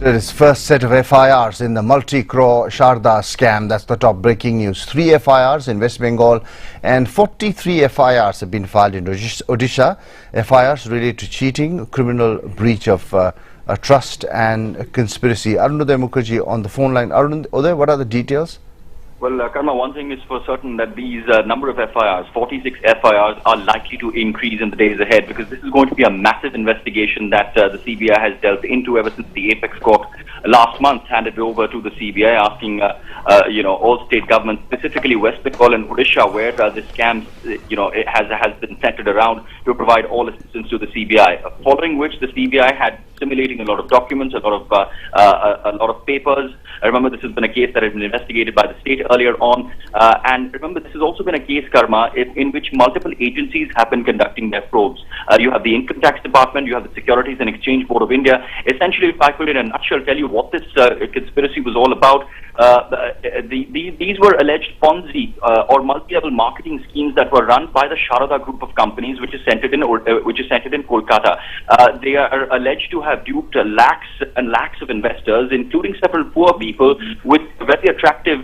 There is first set of FIRs in the multi-crore Saradha scam. That's the top breaking news. 3 FIRs in West Bengal and 43 FIRs have been filed in Odisha. FIRs related to cheating, criminal breach of a trust and conspiracy. Arunodaya Mukherjee on the phone line. Arunodaya, what are the details? Well, Karma, one thing is for certain that these number of FIRs, 46 FIRs, are likely to increase in the days ahead because this is going to be a massive investigation that the CBI has delved into ever since the Apex Court last month handed over to the CBI, asking, all state governments, specifically West Bengal and Odisha, where the scams, it has been centered around, to provide all assistance to the CBI. Following which, the CBI had simulating a lot of documents, a lot of papers. I remember this has been a case that has been investigated by the state earlier on, and remember this has also been a case, Karma, in which multiple agencies have been conducting their probes. You have the Income Tax Department, you have the Securities and Exchange Board of India. Essentially, if I could in a nutshell tell you what this conspiracy was all about, these were alleged Ponzi or multi-level marketing schemes that were run by the Saradha group of companies, which is centered in Kolkata. They are alleged to have duped lakhs and lakhs of investors, including several poor people, with very attractive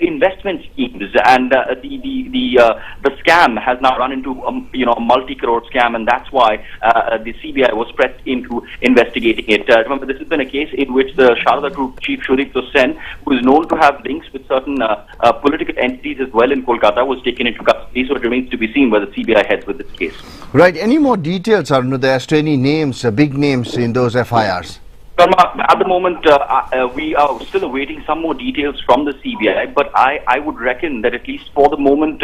investment schemes. And the scam has now run into a multi-crore scam, and that's why the CBI was pressed into investigating it. Remember, this has been a case in which the Saradha Group chief Sudipto Sen, who is known to have links with certain political entities as well in Kolkata, was taken into custody. So it remains to be seen where the CBI heads with this case. Right. Any more details, Arunodaya, as to any names, big names in those FIRs? At the moment, we are still awaiting some more details from the CBI, but I would reckon that at least for the moment,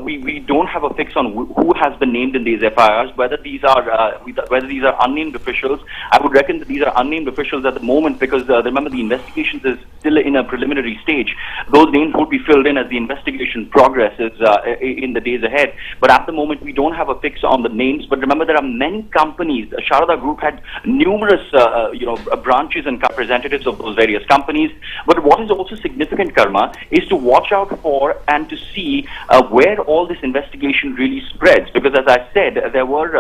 we don't have a fix on who has been named in these FIRs, whether these are unnamed officials. I would reckon that these are unnamed officials at the moment because remember, the investigation is still in a preliminary stage. Those names would be filled in as the investigation progresses in the days ahead. But at the moment, we don't have a fix on the names. But remember, there are many companies. The Saradha Group had numerous branches and representatives of those various companies. But what is also significant, Karma, is to watch out for and to see where all this investigation really spreads. Because as I said, there was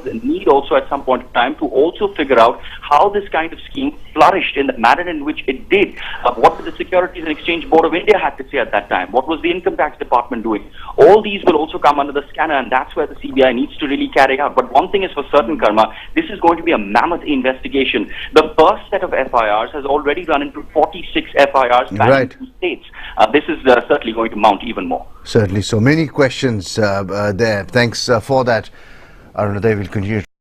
a need also at some point in time to also figure out how this kind of scheme flourished in the manner in which it did. What did the Securities and Exchange Board of India had to say at that time? What was the Income Tax Department doing? All these will also come under the scanner, and that's where the CBI needs to really carry out. But one thing is for certain, Karma, this is going to be a mammoth investigation. The first set of FIRs has already run into 46 FIRs in 2 states. This is certainly going to mount even more. Certainly. So many questions there. Thanks for that. Arunodaya will continue.